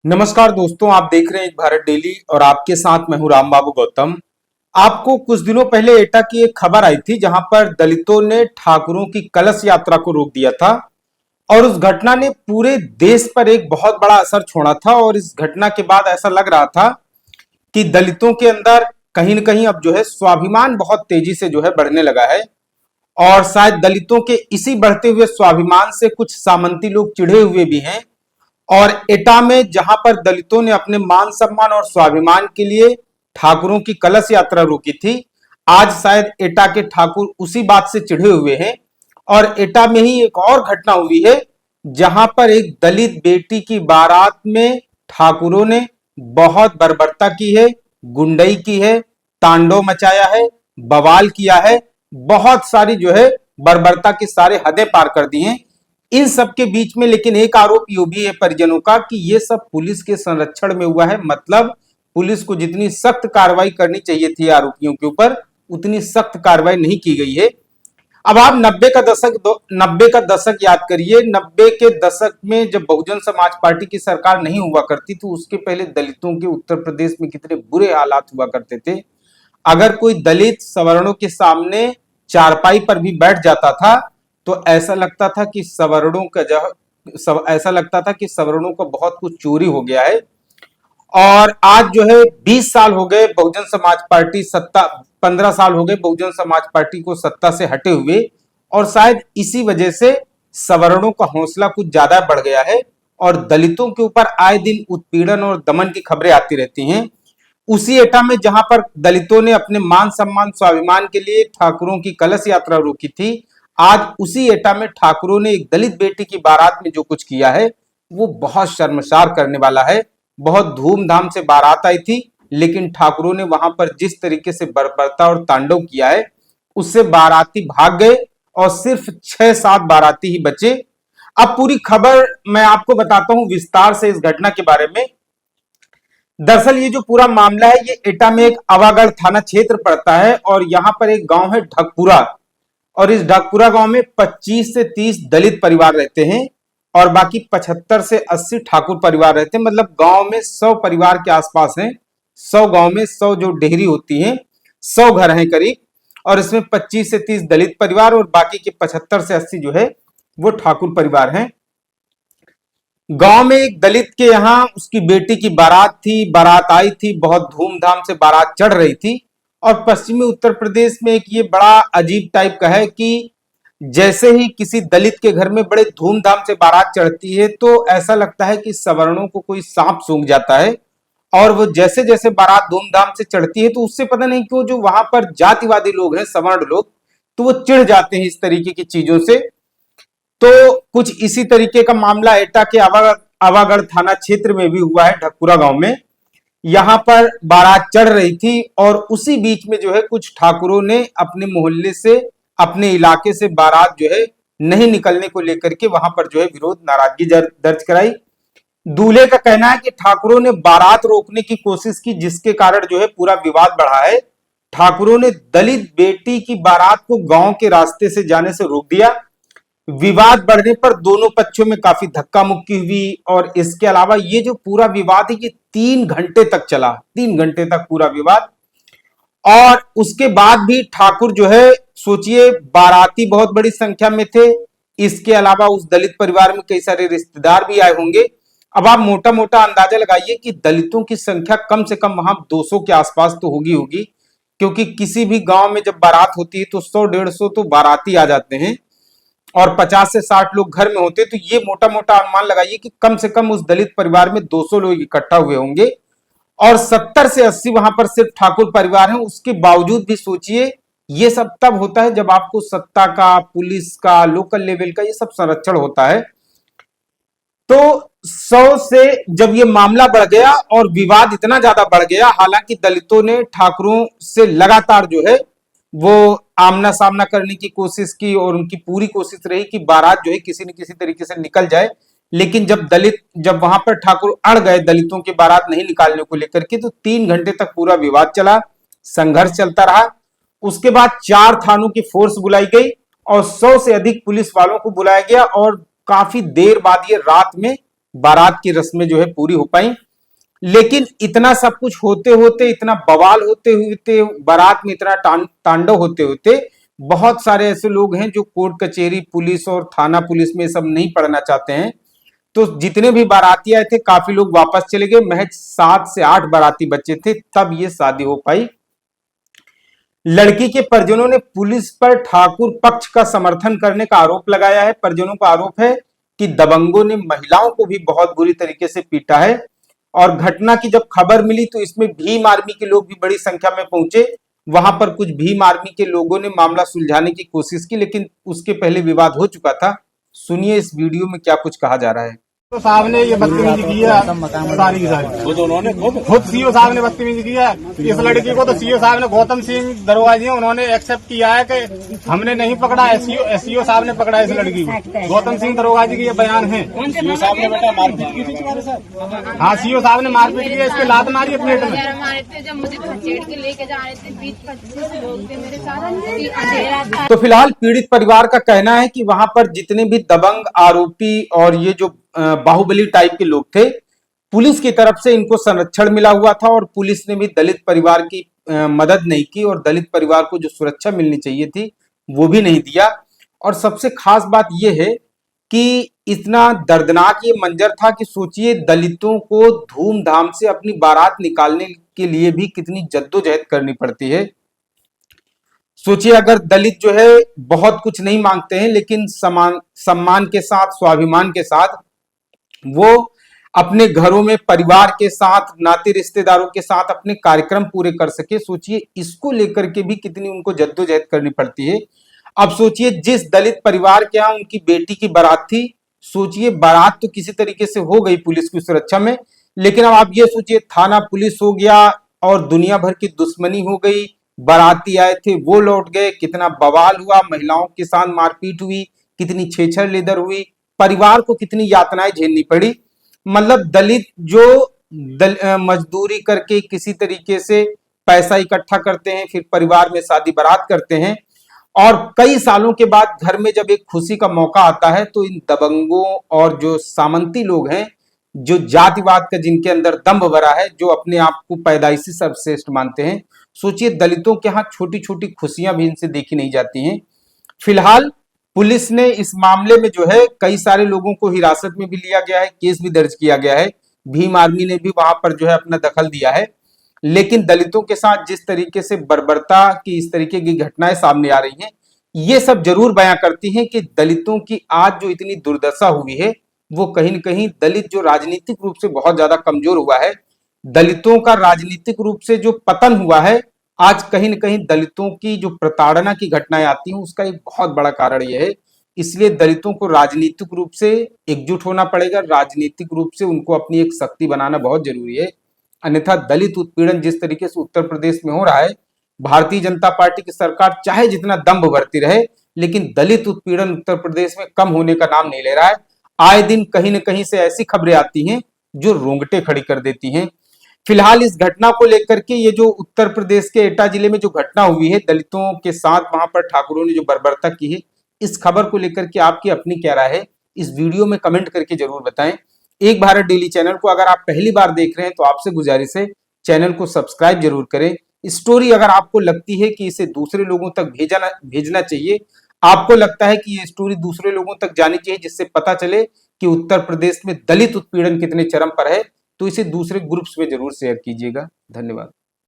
नमस्कार दोस्तों, आप देख रहे हैं एक भारत डेली और आपके साथ मैं हूं राम बाबू गौतम। आपको कुछ दिनों पहले एटा की एक खबर आई थी जहां पर दलितों ने ठाकुरों की कलश यात्रा को रोक दिया था और उस घटना ने पूरे देश पर एक बहुत बड़ा असर छोड़ा था। और इस घटना के बाद ऐसा लग रहा था कि दलितों के अंदर कहीं न कहीं अब जो है स्वाभिमान बहुत तेजी से जो है बढ़ने लगा है। और शायद दलितों के इसी बढ़ते हुए स्वाभिमान से कुछ सामंती लोग चिढ़े हुए भी हैं। और एटा में जहां पर दलितों ने अपने मान सम्मान और स्वाभिमान के लिए ठाकुरों की कलश यात्रा रोकी थी, आज शायद एटा के ठाकुर उसी बात से चिढ़े हुए हैं। और एटा में ही एक और घटना हुई है जहां पर एक दलित बेटी की बारात में ठाकुरों ने बहुत बर्बरता की है, गुंडई की है, तांडव मचाया है, बवाल किया है, बहुत सारी जो है बर्बरता की सारे हदें पार कर दी हैं। इन सब के बीच में लेकिन एक आरोप ये भी है परिजनों का कि ये सब पुलिस के संरक्षण में हुआ है। मतलब पुलिस को जितनी सख्त कार्रवाई करनी चाहिए थी आरोपियों के ऊपर, उतनी सख्त कार्रवाई नहीं की गई है। अब आप 90 का दशक याद करिए। 90 के दशक में जब बहुजन समाज पार्टी की सरकार नहीं हुआ करती तो उसके पहले दलितों के उत्तर प्रदेश में कितने बुरे हालात हुआ करते थे। अगर कोई दलित सवर्णों के सामने चारपाई पर भी बैठ जाता था तो ऐसा लगता था कि ऐसा लगता था कि सवर्णों का बहुत कुछ चोरी हो गया है। और आज जो है 20 साल हो गए बहुजन समाज पार्टी सत्ता 15 साल हो गए बहुजन समाज पार्टी को सत्ता से हटे हुए। और शायद इसी वजह से सवर्णों का हौसला कुछ ज्यादा बढ़ गया है और दलितों के ऊपर आए दिन उत्पीड़न और दमन की खबरें आती रहती हैं। उसी एटा में जहां पर दलितों ने अपने मान सम्मान स्वाभिमान के लिए ठाकुरों की कलश यात्रा रोकी थी, आज उसी एटा में ठाकुरों ने एक दलित बेटी की बारात में जो कुछ किया है वो बहुत शर्मसार करने वाला है। बहुत धूमधाम से बारात आई थी लेकिन ठाकुरों ने वहां पर जिस तरीके से बर्बरता और तांडव किया है उससे बाराती भाग गए और सिर्फ 6-7 बाराती ही बचे। अब पूरी खबर मैं आपको बताता हूं विस्तार से इस घटना के बारे में। दरअसल ये जो पूरा मामला है ये एटा में एक अवागढ़ थाना क्षेत्र पड़ता है और यहाँ पर एक गांव है ढकपुरा। और इस ढकपुरा गांव में 25 से 30 दलित परिवार रहते हैं और बाकी 75 से 80 ठाकुर परिवार रहते हैं। मतलब गांव में 100 परिवार के आसपास हैं। 100 गांव में 100 जो डेहरी होती हैं, 100 घर हैं करीब। और इसमें 25 से 30 दलित परिवार और बाकी के 75 से 80 जो है वो ठाकुर परिवार हैं। गांव में एक दलित के यहाँ उसकी बेटी की बारात थी। बारात आई थी, बहुत धूमधाम से बारात चढ़ रही थी। और पश्चिमी उत्तर प्रदेश में एक ये बड़ा अजीब टाइप का है कि जैसे ही किसी दलित के घर में बड़े धूमधाम से बारात चढ़ती है तो ऐसा लगता है कि सवर्णों को कोई सांप सूंघ जाता है। और वो जैसे जैसे बारात धूमधाम से चढ़ती है तो उससे पता नहीं क्यों जो वहां पर जातिवादी लोग हैं, सवर्ण लोग, तो वो चिढ़ जाते हैं इस तरीके की चीजों से। तो कुछ इसी तरीके का मामला एटा के आवागढ़ थाना क्षेत्र में भी हुआ है ढकपुरा गांव में। यहां पर बारात चढ़ रही थी और उसी बीच में जो है कुछ ठाकुरों ने अपने मोहल्ले से, अपने इलाके से बारात जो है नहीं निकलने को लेकर के वहां पर जो है विरोध नाराजगी दर्ज कराई। दूल्हे का कहना है कि ठाकुरों ने बारात रोकने की कोशिश की जिसके कारण जो है पूरा विवाद बढ़ा है। ठाकुरों ने दलित बेटी की बारात को गांव के रास्ते से जाने से रोक दिया। विवाद बढ़ने पर दोनों पक्षों में काफी धक्का मुक्की हुई। और इसके अलावा ये जो पूरा विवाद है ये 3 घंटे तक चला, 3 घंटे तक पूरा विवाद। और उसके बाद भी ठाकुर जो है, सोचिए, बाराती बहुत बड़ी संख्या में थे। इसके अलावा उस दलित परिवार में कई सारे रिश्तेदार भी आए होंगे। अब आप मोटा मोटा अंदाजा लगाइए कि दलितों की संख्या कम से कम वहां 200 के आसपास तो होगी होगी, क्योंकि किसी भी गांव में जब बारात होती है तो 100-150 तो बाराती आ जाते हैं और 50 से 60 लोग घर में होते। तो ये मोटा मोटा अनुमान लगाइए कि कम से कम उस दलित परिवार में 200 लोग इकट्ठा हुए होंगे। और 70 से 80 वहां पर सिर्फ ठाकुर परिवार हैं। उसके बावजूद भी सोचिए, ये सब तब होता है जब आपको सत्ता का, पुलिस का, लोकल लेवल का ये सब संरक्षण होता है। तो 100 से जब ये मामला बढ़ गया और विवाद इतना ज्यादा बढ़ गया, हालांकि दलितों ने ठाकुरों से लगातार जो है वो आमना सामना करने की कोशिश की और उनकी पूरी कोशिश रही कि बारात जो है किसी न किसी तरीके से निकल जाए। लेकिन जब वहां पर ठाकुर अड़ गए दलितों की बारात नहीं निकालने को लेकर के, तो 3 घंटे तक पूरा विवाद चला, संघर्ष चलता रहा। उसके बाद 4 थानों की फोर्स बुलाई गई और 100 से अधिक पुलिस वालों को बुलाया गया और काफी देर बाद ये रात में बारात की रस्में जो है पूरी हो पाई। लेकिन इतना सब कुछ होते होते, इतना बवाल होते होते, बारात में इतना तांडव होते होते, बहुत सारे ऐसे लोग हैं जो कोर्ट कचहरी पुलिस और थाना पुलिस में सब नहीं पढ़ना चाहते हैं। तो जितने भी बाराती आए थे काफी लोग वापस चले गए। महज 7 से 8 बाराती बचे थे, तब ये शादी हो पाई। लड़की के परिजनों ने पुलिस पर ठाकुर पक्ष का समर्थन करने का आरोप लगाया है। परिजनों का आरोप है कि दबंगों ने महिलाओं को भी बहुत बुरी तरीके से पीटा है। और घटना की जब खबर मिली तो इसमें भीम आर्मी के लोग भी बड़ी संख्या में पहुंचे। वहां पर कुछ भीम आर्मी के लोगों ने मामला सुलझाने की कोशिश की, लेकिन उसके पहले विवाद हो चुका था। सुनिए इस वीडियो में क्या कुछ कहा जा रहा है। तो साहब ने ये बदतमीजी की है सारी की सारी, वो तो उन्होंने खुद सीओ साहब ने बदतमीजी की है। इस लड़की को तो सीओ साहब ने, गौतम सिंह दरोगा जी, उन्होंने एक्सेप्ट किया है कि हमने नहीं पकड़ा, एससीओ साहब ने पकड़ा इस लड़की को। गौतम सिंह दरोगा जी की ये बयान है। सीओ साहब ने बेटा मारपीट की थी तुम्हारे साथ? हाँ, सीओ साहब ने मारपीट की, इसके लात मारी है पेट में। हमारे थे जब मुझे खसेड़ के लेके जा रहे थे, 20-25 लोग थे मेरे साथ। तो फिलहाल पीड़ित परिवार का कहना है कि वहां पर जितने भी दबंग आरोपी और ये जो बाहुबली टाइप के लोग थे, पुलिस की तरफ से इनको संरक्षण मिला हुआ था और पुलिस ने भी दलित परिवार की मदद नहीं की और दलित परिवार को जो सुरक्षा मिलनी चाहिए थी वो भी नहीं दिया। और सबसे खास बात यह है कि इतना दर्दनाक ये मंजर था कि सोचिए, दलितों को धूमधाम से अपनी बारात निकालने के लिए भी कितनी जद्दोजहद करनी पड़ती है। सोचिए, अगर दलित जो है बहुत कुछ नहीं मांगते हैं, लेकिन सम्मान के साथ, स्वाभिमान के साथ वो अपने घरों में परिवार के साथ, नाते रिश्तेदारों के साथ अपने कार्यक्रम पूरे कर सके, सोचिए इसको लेकर के भी कितनी उनको जद्दोजहद करनी पड़ती है। अब सोचिए, जिस दलित परिवार के यहाँ उनकी बेटी की बारात थी, सोचिए बारात तो किसी तरीके से हो गई पुलिस की सुरक्षा में, लेकिन अब आप ये सोचिए, थाना पुलिस हो गया और दुनिया भर की दुश्मनी हो गई। बाराती आए थे वो लौट गए, कितना बवाल हुआ, महिलाओं के साथ मारपीट हुई, कितनी छेछर लेदर हुई, परिवार को कितनी यातनाएं झेलनी पड़ी। मतलब दलित जो मजदूरी करके किसी तरीके से पैसा इकट्ठा करते हैं, फिर परिवार में शादी बारात करते हैं और कई सालों के बाद घर में जब एक खुशी का मौका आता है तो इन दबंगों और जो सामंती लोग हैं, जो जातिवाद का जिनके अंदर दंभ भरा है, जो अपने आप को पैदाइशी सर्वश्रेष्ठ मानते हैं, सोचिए दलितों के यहाँ छोटी छोटी खुशियां भी इनसे देखी नहीं जाती हैं। फिलहाल पुलिस ने इस मामले में जो है कई सारे लोगों को हिरासत में भी लिया गया है, केस भी दर्ज किया गया है। भीम आर्मी ने भी वहां पर जो है अपना दखल दिया है। लेकिन दलितों के साथ जिस तरीके से बर्बरता की इस तरीके की घटनाएं सामने आ रही हैं, ये सब जरूर बयां करती हैं कि दलितों की आज जो इतनी दुर्दशा हुई है, वो कहीं न कहीं दलित जो राजनीतिक रूप से बहुत ज्यादा कमजोर हुआ है, दलितों का राजनीतिक रूप से जो पतन हुआ है, आज कहीं न कहीं दलितों की जो प्रताड़ना की घटनाएं आती हैं उसका एक बहुत बड़ा कारण यह है। इसलिए दलितों को राजनीतिक रूप से एकजुट होना पड़ेगा, राजनीतिक रूप से उनको अपनी एक शक्ति बनाना बहुत जरूरी है। अन्यथा दलित उत्पीड़न जिस तरीके से उत्तर प्रदेश में हो रहा है, भारतीय जनता पार्टी की सरकार चाहे जितना दम्भ भरती रहे, लेकिन दलित उत्पीड़न उत्तर प्रदेश में कम होने का नाम नहीं ले रहा है। आए दिन कहीं न कहीं से ऐसी खबरें आती हैं जो रोंगटे खड़ी कर देती हैं। फिलहाल इस घटना को लेकर के, ये जो उत्तर प्रदेश के एटा जिले में जो घटना हुई है दलितों के साथ, वहां पर ठाकुरों ने जो बर्बरता की है, इस खबर को लेकर के आपकी अपनी क्या राय है, इस वीडियो में कमेंट करके जरूर बताएं। एक भारत डेली चैनल को अगर आप पहली बार देख रहे हैं तो आपसे गुजारिश है चैनल को सब्सक्राइब जरूर करें। स्टोरी अगर आपको लगती है कि इसे दूसरे लोगों तक भेजना चाहिए, आपको लगता है कि ये स्टोरी दूसरे लोगों तक जानी चाहिए जिससे पता चले कि उत्तर प्रदेश में दलित उत्पीड़न कितने चरम पर है, तो इसे दूसरे ग्रुप्स में जरूर शेयर कीजिएगा। धन्यवाद।